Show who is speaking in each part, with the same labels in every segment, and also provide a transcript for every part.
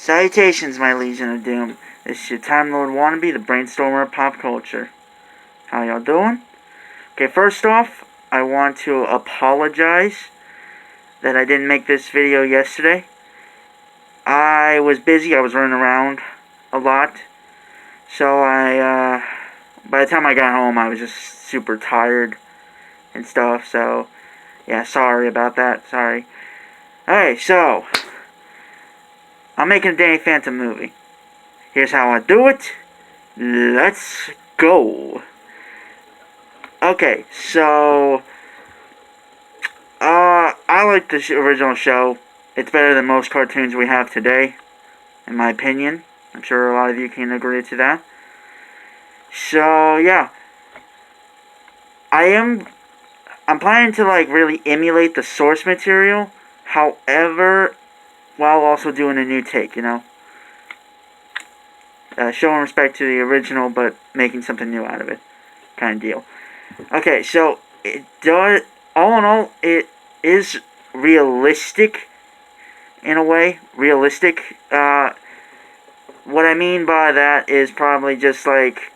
Speaker 1: Salutations, my Legion of Doom. This is your Time Lord wannabe, the Brainstromer of pop culture. How y'all doing? Okay, first off, I want to apologize that I didn't make this video yesterday. I was busy, I was running around a lot. So by the time I got home, I was just super tired and stuff. So, yeah, sorry about that, sorry. Alright, so I'm making a Danny Phantom movie. Here's how I do it. Let's go. Okay, so I like the original show. It's better than most cartoons we have today, in my opinion. I'm sure a lot of you can agree to that. So yeah, I'm planning to really emulate the source material. However, while also doing a new take, showing respect to the original, but making something new out of it, kind of deal. Okay, so it does. All in all, it is realistic in a way. Realistic. What I mean by that is probably just like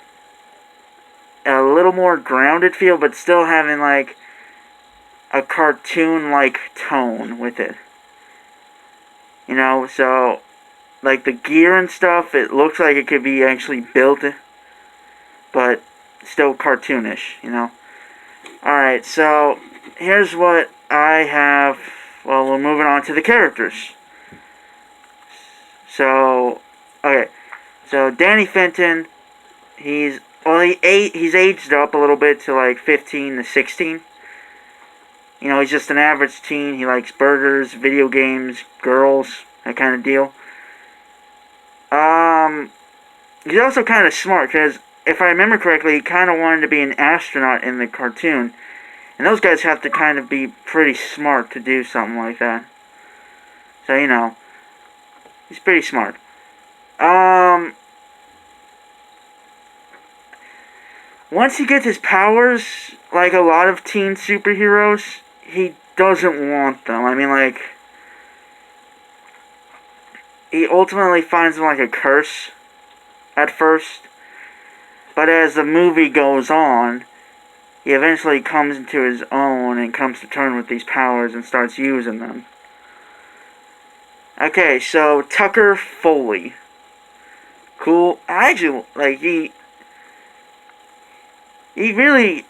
Speaker 1: a little more grounded feel, but still having like a cartoon-like tone with it. So like the gear and stuff, it looks like it could be actually built, but still cartoonish, Alright, so here's what I have. Well, we're moving on to the characters. So, okay. So, Danny Fenton, he's aged up a little bit to like 15 to 16. He's just an average teen. He likes burgers, video games, girls, that kind of deal. He's also kind of smart, because if I remember correctly, he kind of wanted to be an astronaut in the cartoon. And those guys have to kind of be pretty smart to do something like that. So, he's pretty smart. Once he gets his powers, like a lot of teen superheroes, he doesn't want them. I mean, he ultimately finds them like a curse at first. But as the movie goes on, he eventually comes into his own and comes to terms with these powers and starts using them. Okay, so Tucker Foley. Cool. Actually, he really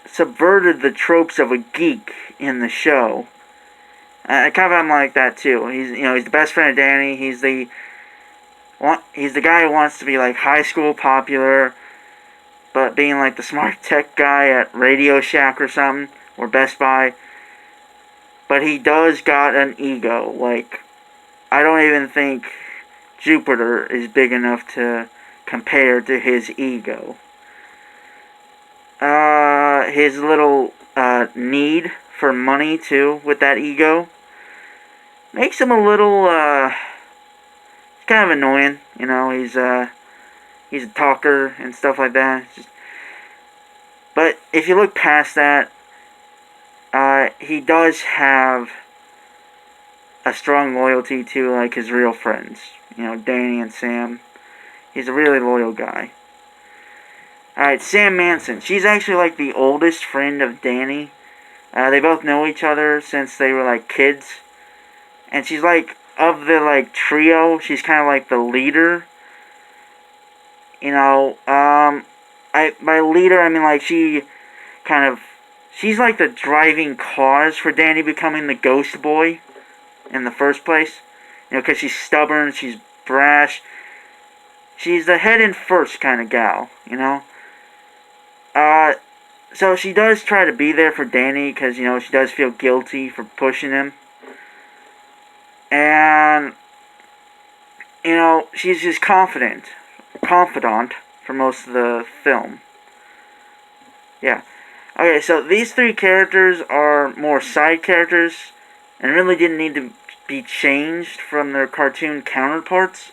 Speaker 1: subverted the tropes of a geek in the show. I kind of am like that too. He's the best friend of Danny. He's the guy who wants to be like high school popular, but being like the smart tech guy at Radio Shack or something, or Best Buy. But he does got an ego. Like, I don't even think Jupiter is big enough to compare to his ego. His little need for money too, with that ego, makes him a little kind of annoying. He's a talker and stuff like that. But if you look past that, he does have a strong loyalty to like his real friends. Danny and Sam. He's a really loyal guy. Alright, Sam Manson. She's actually like the oldest friend of Danny. They both know each other since they were like kids. And she's like, of the like trio, she's kind of like the leader. By leader, I mean like she's like the driving cause for Danny becoming the ghost boy in the first place. Because she's stubborn, she's brash. She's the head and first kind of gal, So she does try to be there for Danny because, she does feel guilty for pushing him. And, she's just confidant for most of the film. Yeah. Okay, so these three characters are more side characters and really didn't need to be changed from their cartoon counterparts.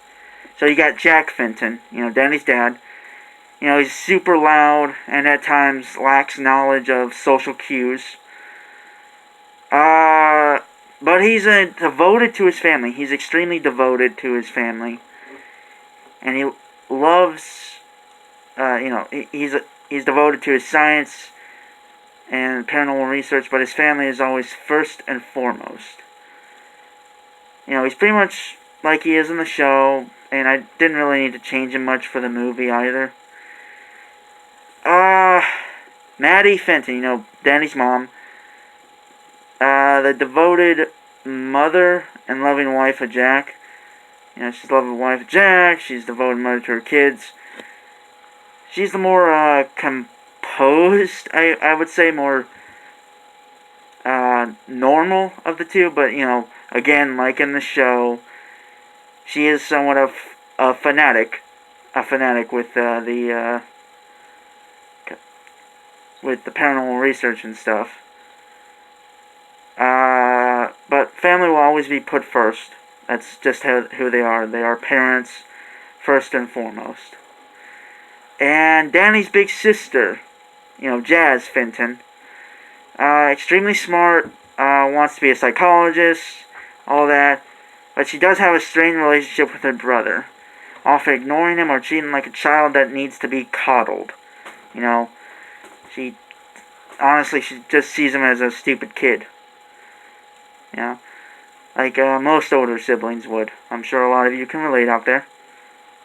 Speaker 1: So you got Jack Fenton, Danny's dad. He's super loud and at times lacks knowledge of social cues. but he's devoted to his family. He's extremely devoted to his family, and he loves, he's devoted to his science and paranormal research, but his family is always first and foremost. He's pretty much like he is in the show, and I didn't really need to change him much for the movie either. Maddie Fenton, Danny's mom, the devoted mother and loving wife of Jack. She's the loving wife of Jack, she's devoted mother to her kids. She's the more, composed, I would say, more, normal of the two, but, again, like in the show, she is somewhat of a fanatic with, with the paranormal research and stuff. But family will always be put first. That's just who they are. They are parents first and foremost. And Danny's big sister, Jazz Fenton, extremely smart, wants to be a psychologist, all that, but she does have a strained relationship with her brother, often ignoring him or treating him like a child that needs to be coddled. She just sees him as a stupid kid. Like most older siblings would. I'm sure a lot of you can relate out there.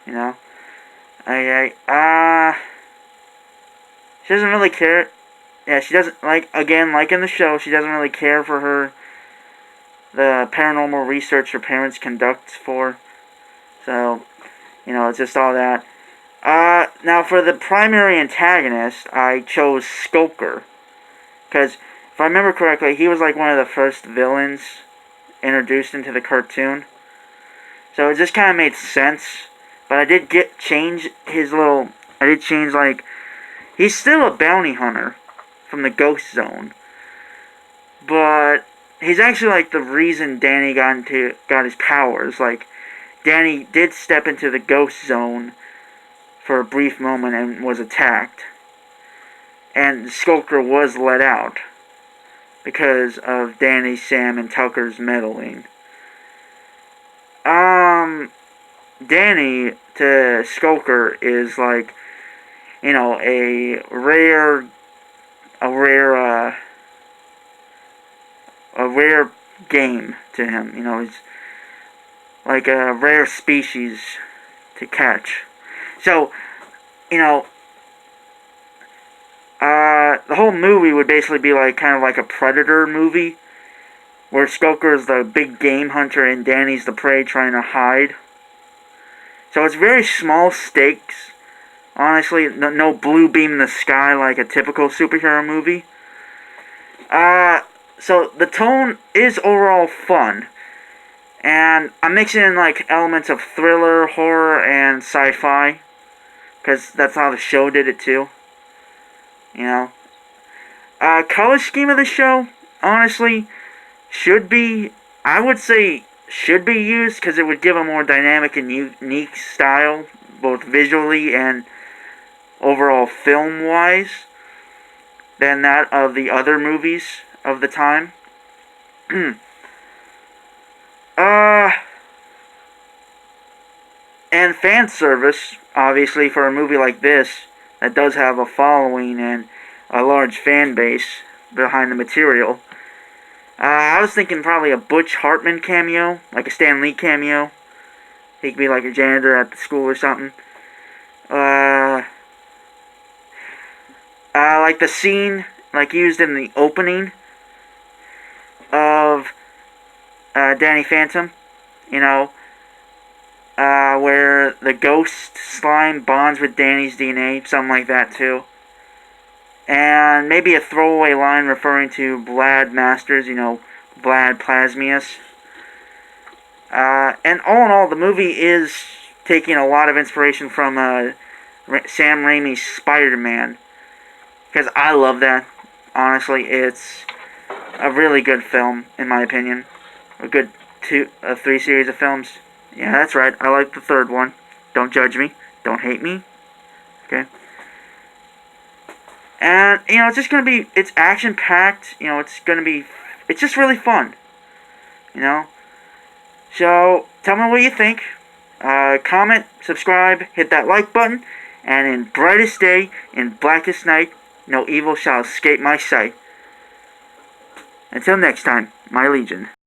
Speaker 1: She doesn't really care. Yeah, she doesn't, like in the show, she doesn't really care for the paranormal research her parents conduct for. So, it's just all that. Now for the primary antagonist, I chose Skulker. Because, if I remember correctly, he was like one of the first villains introduced into the cartoon. So it just kind of made sense. But I did change, he's still a bounty hunter from the Ghost Zone. But he's actually like the reason Danny got his powers. Like, Danny did step into the Ghost Zone for a brief moment and was attacked. And Skulker was let out because of Danny, Sam, and Tucker's meddling. Danny to Skulker is like, a rare game to him. He's like a rare species to catch. So, the whole movie would basically be like kind of like a Predator movie, where Skulker is the big game hunter and Danny's the prey trying to hide. So it's very small stakes. Honestly, no blue beam in the sky like a typical superhero movie. So the tone is overall fun. And I'm mixing in like elements of thriller, horror, and sci-fi. Because that's how the show did it too. Color scheme of the show, honestly, I would say should be used because it would give a more dynamic and unique style, both visually and overall film-wise, than that of the other movies of the time. And fan service, obviously, for a movie like this that does have a following and a large fan base behind the material. I was thinking probably a Butch Hartman cameo, like a Stan Lee cameo. He could be like a janitor at the school or something. Like the scene, like used in the opening of Danny Phantom, where the ghost slime bonds with Danny's DNA, something like that too. And maybe a throwaway line referring to Vlad Masters, Vlad Plasmius. And all in all, the movie is taking a lot of inspiration from Sam Raimi's Spider-Man. Because I love that. Honestly, it's a really good film, in my opinion. A good 3 series of films. Yeah, that's right. I like the third one. Don't judge me. Don't hate me. Okay. And, it's just going to be, it's action-packed. It's just really fun. you know. So, tell me what you think. Comment, subscribe, hit that like button, and in brightest day, in blackest night, no evil shall escape my sight. Until next time, my legion.